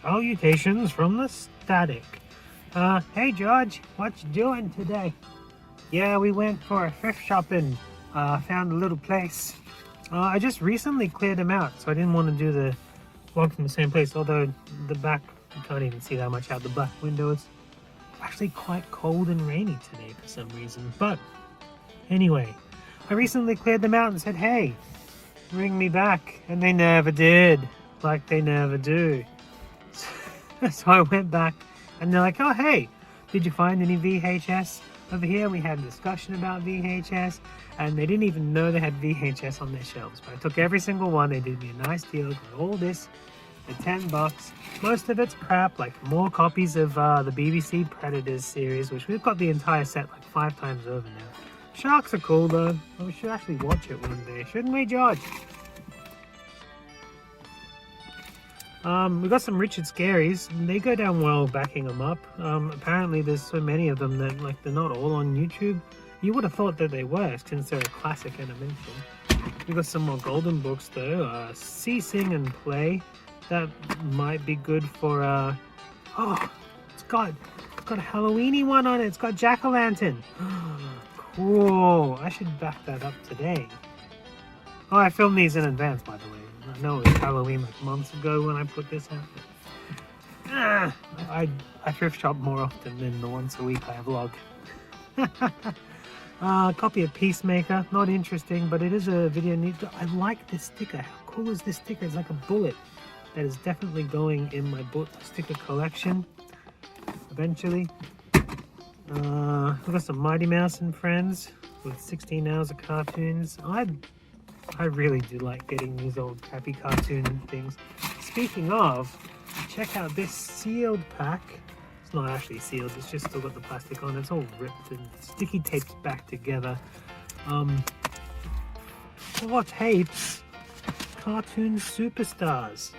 Salutations from the static. Hey George, what you doing today? Yeah, we went for a thrift shopping. Found a little place. I just recently cleared them out, so I didn't want to do the vlog from the same place. Although the back, you can't even see that much out the back windows. It's actually quite cold and rainy today for some reason. But anyway, I recently cleared them out and said, hey, bring me back. And they never did, like they never do. So I went back and they're like, oh, hey, did you find any VHS over here? We had a discussion about VHS and they didn't even know they had VHS on their shelves. But I took every single one. They did me a nice deal. Got all this for $10. Most of it's crap, like more copies of the BBC Predators series, which we've got the entire set like 5 times over now. Sharks are cool though. We should actually watch it one day, shouldn't we, George? We got some Richard Scaries, and they go down well backing them up. Apparently there's so many of them that like they're not all on YouTube. You would have thought that they were, since they're a classic animation. We got some more golden books though. See, Sing and Play. That might be good for oh, it's got a Halloweeny one on it. It's got Jack-o'-lantern. Cool. I should back that up today. Oh, I filmed these in advance, by the way. I know it was Halloween like months ago when I put this out. I thrift shop more often than the once a week I vlog. Copy of Peacemaker. Not interesting, but it is a video need. I like this sticker. How cool is this sticker? It's like a bullet. That is definitely going in my sticker collection eventually. We've got some Mighty Mouse and Friends with 16 hours of cartoons. I really do like getting these old crappy cartoon things. Speaking of, check out this sealed pack. It's not actually sealed, it's just still got the plastic on. It's all ripped and sticky taped back together. 4 tapes. Cartoon Superstars.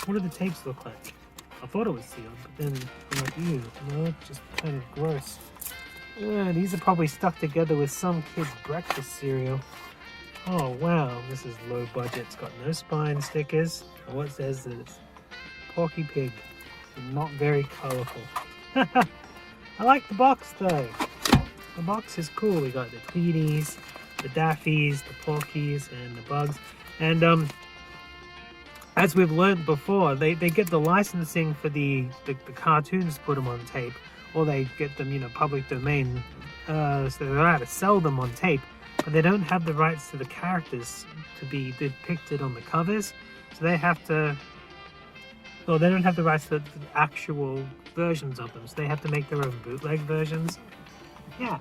What do the tapes look like? I thought it was sealed, but then I'm like, ew, no, just kind of gross. These are probably stuck together with some kid's breakfast cereal. Oh wow, this is low budget. It's got no spine stickers. And what says this? Porky Pig. Not very colorful. I like the box though. The box is cool. We got the Tweeties, the Daffies, the Porkies, and the Bugs. And as we've learned before, they get the licensing for the cartoons to put them on tape, or they get them, you know, public domain, so they're allowed to sell them on tape. But they don't have the rights to the characters to be depicted on the covers, so they have to, well, they don't have the rights to the actual versions of them, so they have to make their own bootleg versions. Yeah,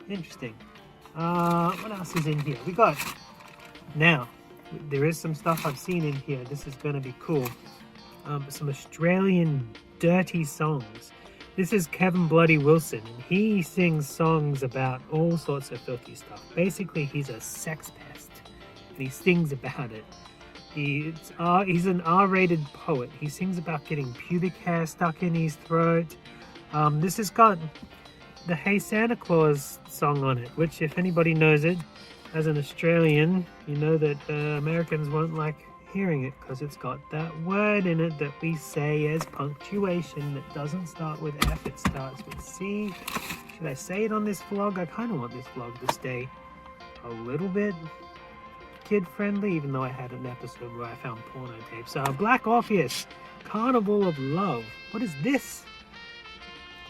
interesting. What else is in here? We got, now, there is some stuff I've seen in here. This is going to be cool. Some Australian dirty songs. This is Kevin Bloody Wilson, and he sings songs about all sorts of filthy stuff. Basically, he's a sex pest, and he sings about it. He's an R-rated poet. He sings about getting pubic hair stuck in his throat. This has got the Hey Santa Claus song on it, which if anybody knows it, as an Australian, you know that Americans won't like hearing it because it's got that word in it that we say as punctuation that doesn't start with F, it starts with C. Should I say it on this vlog? I kind of want this vlog to stay a little bit kid-friendly, even though I had an episode where I found porno tapes. Black Orpheus, Carnival of Love. What is this?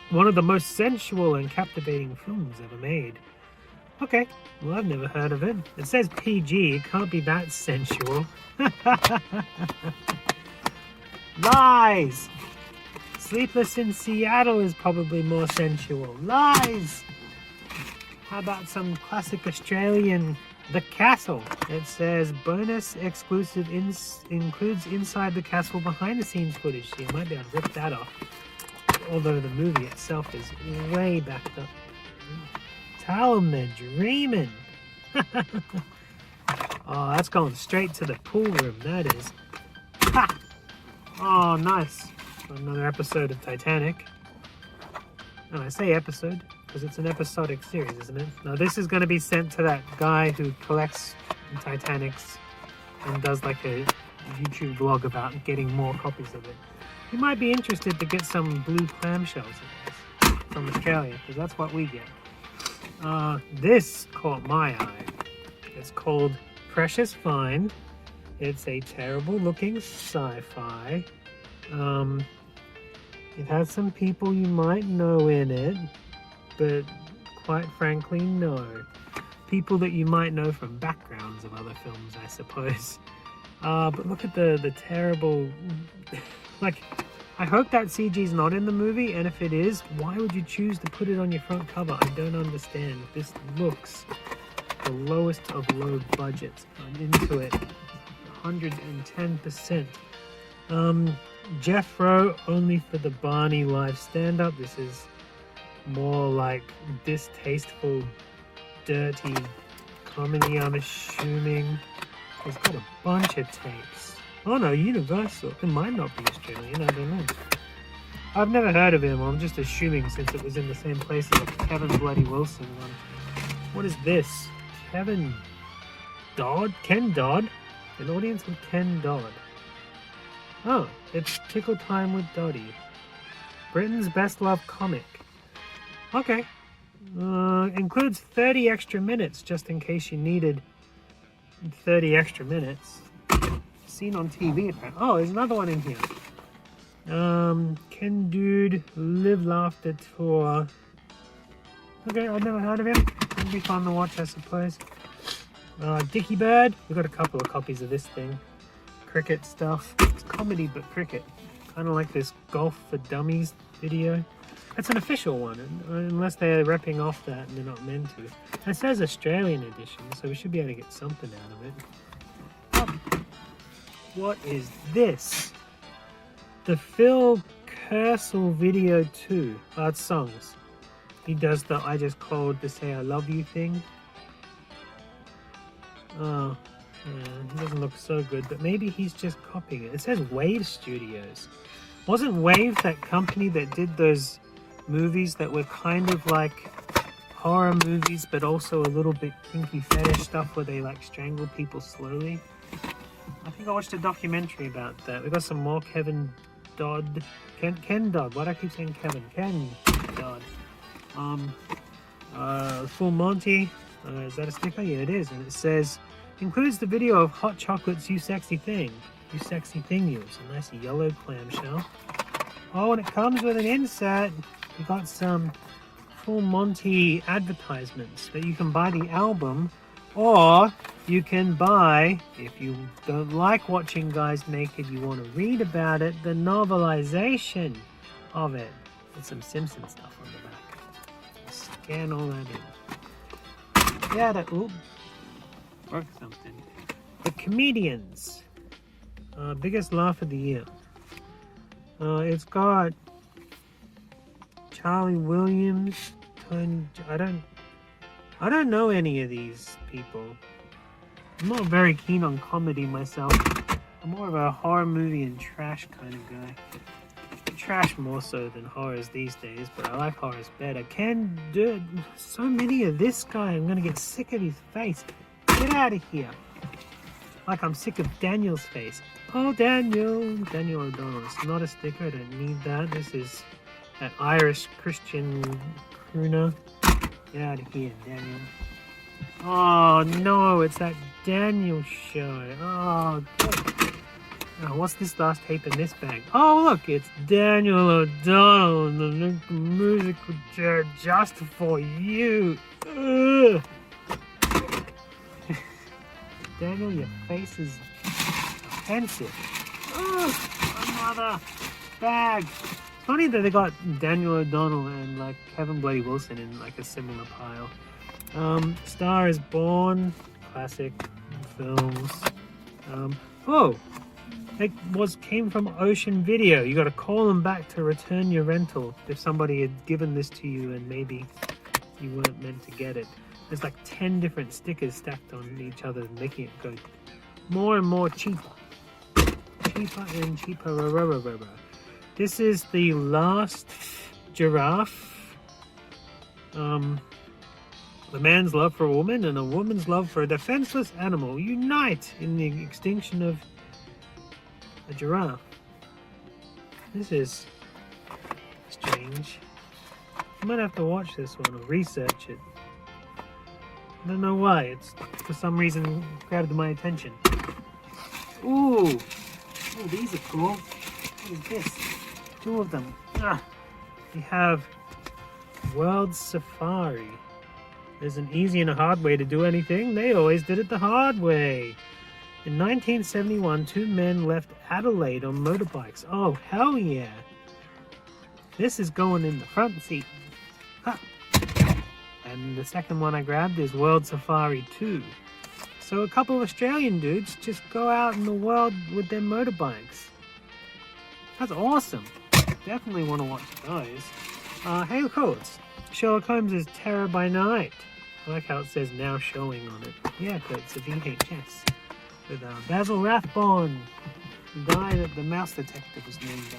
One of the most sensual and captivating films ever made. Okay, well, I've never heard of it. It says PG, it can't be that sensual. Lies! Sleepless in Seattle is probably more sensual. Lies! How about some classic Australian The Castle? It says bonus exclusive includes inside the castle behind the scenes footage. So you might be able to rip that off. Although the movie itself is way backed up. Tell them they're dreaming. Oh, that's going straight to the pool room, that is. Ha! Oh, nice. Another episode of Titanic. And I say episode because it's an episodic series, isn't it? Now this is going to be sent to that guy who collects Titanics and does like a YouTube vlog about getting more copies of it. You might be interested to get some blue clamshells in this from Australia, because that's what we get. This caught my eye. It's called Precious Find. It's a terrible looking sci-fi. It has some people you might know in it, but quite frankly, no. People that you might know from backgrounds of other films, I suppose. But look at the terrible... like, I hope that CG's not in the movie, and if it is, why would you choose to put it on your front cover? I don't understand. This looks the lowest of low budgets. I'm into it 110%. Jeff Rowe only for the Barney live stand-up. This is more like distasteful, dirty comedy, I'm assuming. He's got a bunch of tapes. Oh no, Universal. It might not be Australian, I don't know. I've never heard of him. I'm just assuming since it was in the same place as the Kevin Bloody Wilson one. What is this? Ken Dodd? An audience with Ken Dodd. Oh, it's Tickle Time with Dottie. Britain's best loved comic. Okay. Includes 30 extra minutes just in case you needed 30 extra minutes. Seen on TV apparently. Oh, there's another one in here. Ken Dude Live Laughter Tour. Okay, I've never heard of him. It'll be fun to watch, I suppose. Dickie Bird. We've got a couple of copies of this thing. Cricket stuff. It's comedy but cricket. Kind of like this Golf for Dummies video. It's an official one, unless they're ripping off that and they're not meant to. It says Australian edition, so we should be able to get something out of it. What is this? The Phil Kersel video 2. It's songs. He does the I just called to say I love you thing. Oh, yeah, he doesn't look so good, but maybe he's just copying it. It says Wave Studios. Wasn't Wave that company that did those movies that were kind of like horror movies, but also a little bit kinky fetish stuff where they like strangle people slowly? I think I watched a documentary about that. We got some more Ken Dodd. Why do I keep saying Kevin? Ken Dodd. Full Monty. Is that a sticker? Yeah, it is. And it says, includes the video of Hot Chocolate's You Sexy Thing. You Sexy Thing You. It's a nice yellow clamshell. Oh, and it comes with an insert. We got some Full Monty advertisements that you can buy the album, or you can buy, if you don't like watching guys naked, you want to read about it, the novelization of it. With some Simpson stuff on the back. Scan all that in. Yeah, that, ooh, broke something. The Comedians. Biggest laugh of the year. It's got Charlie Williams, Tony. I don't know any of these people. I'm not very keen on comedy myself. I'm more of a horror movie and trash kind of guy. Trash more so than horrors these days, but I like horrors better. Ken do so many of this guy. I'm gonna get sick of his face. Get out of here. Like I'm sick of Daniel's face. Oh, Daniel O'Donnell. It's not a sticker. I don't need that. This is an Irish Christian crooner. Get out of here, Daniel. Oh, no. It's that Daniel show. Oh, good. Oh, what's this last tape in this bag? Oh, look. It's Daniel O'Donnell and the musical chair just for you. Ugh. Daniel, your face is offensive. Another bag. It's funny that they got Daniel O'Donnell and like Kevin Bloody Wilson in like a similar pile. Star is Born, classic films. It came from Ocean Video. You got to call them back to return your rental if somebody had given this to you and maybe you weren't meant to get it. There's like 10 different stickers stacked on each other, making it go more and more cheaper. Cheaper and cheaper. This is the last giraffe. A man's love for a woman and a woman's love for a defenseless animal unite in the extinction of a giraffe. This is strange. I might have to watch this one or research it. I don't know why. It's for some reason grabbed my attention. Ooh! Oh, these are cool. What is this? 2 of them. We have World Safari. There's an easy and a hard way to do anything. They always did it the hard way. In 1971, 2 men left Adelaide on motorbikes. Oh, hell yeah. This is going in the front seat. Huh. And the second one I grabbed is World Safari 2. So a couple of Australian dudes just go out in the world with their motorbikes. That's awesome. Definitely want to watch those. Hey, look, it's Sherlock Holmes' Terror by Night. I like how it says now showing on it. Yeah, but it's a VHS. With Basil Rathbone, the guy that the mouse detective was named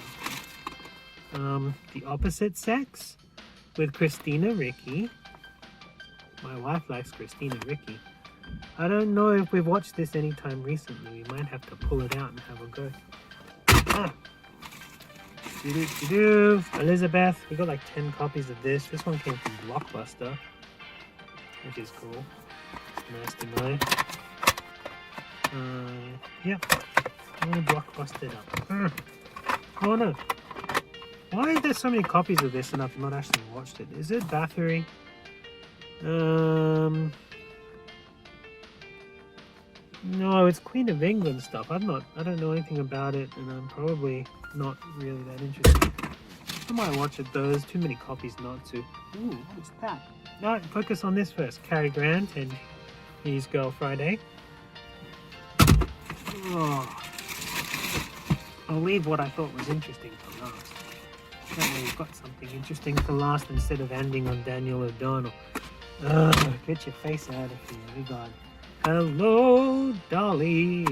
after. The Opposite Sex with Christina Ricci. My wife likes Christina Ricci. I don't know if we've watched this anytime recently. We might have to pull it out and have a go. Elizabeth. We got like 10 copies of this. This one came from Blockbuster, which is cool. Nice to know. Yep. I'm gonna Blockbuster it up. Oh no. Why are there so many copies of this and I've not actually watched it? Is it Bathory? No, it's Queen of England stuff. I don't know anything about it, and I'm probably not really that interested. I might watch it though. There's too many copies not to. Ooh, what's that? No, focus on this first. Cary Grant and his Girl Friday. Oh. I'll leave what I thought was interesting for last. That way we've got something interesting for last instead of ending on Daniel O'Donnell. Get your face out of here. We got Hello, Dolly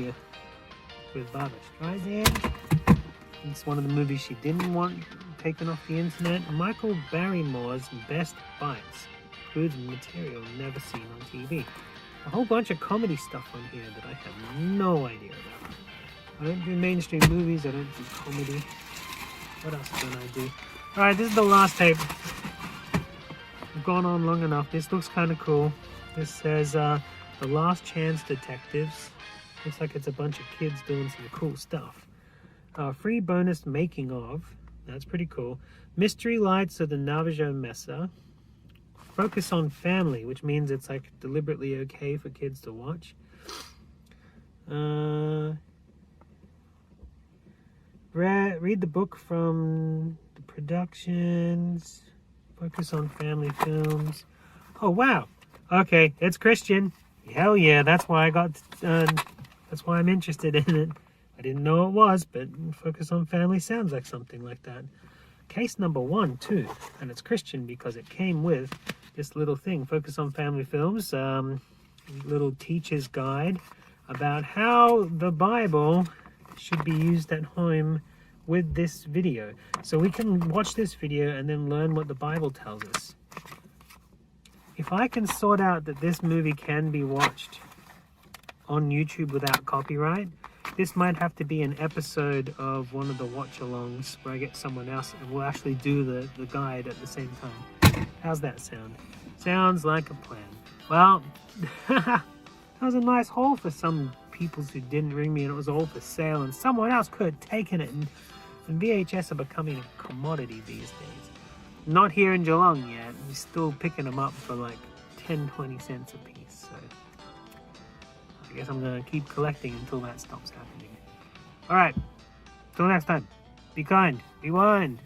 with Barbara Streisand. It's one of the movies she didn't want taken off the internet. Michael Barrymore's Best Bites. Good material never seen on TV. A whole bunch of comedy stuff on here that I have no idea about. I don't do mainstream movies. I don't do comedy. What else don't I do? Alright, this is the last tape. We've gone on long enough. This looks kind of cool. This says, The Last Chance Detectives. Looks like it's a bunch of kids doing some cool stuff. Free bonus making of. That's pretty cool. Mystery Lights of the Navajo Mesa. Focus on Family, which means it's like deliberately okay for kids to watch. Read the book from the productions. Focus on Family Films. Oh wow. Okay, it's Christian. Hell yeah, that's why I got. That's why I'm interested in it. I didn't know it was, but Focus on Family sounds like something like that. Case number 1 too, and it's Christian because it came with this little thing. Focus on Family Films. Little teacher's guide about how the Bible should be used at home with this video. So we can watch this video and then learn what the Bible tells us. If I can sort out that this movie can be watched on YouTube without copyright, this might have to be an episode of one of the watch-alongs where I get someone else and we'll actually do the guide at the same time. How's that sound? Sounds like a plan. Well, that was a nice haul for some people who didn't ring me, and it was all for sale, and someone else could have taken it, and VHS are becoming a commodity these days. Not here in Geelong yet. We're still picking them up for like 10-20 cents a piece, so I guess I'm gonna keep collecting until that stops happening. Alright, till next time, be kind, be wind.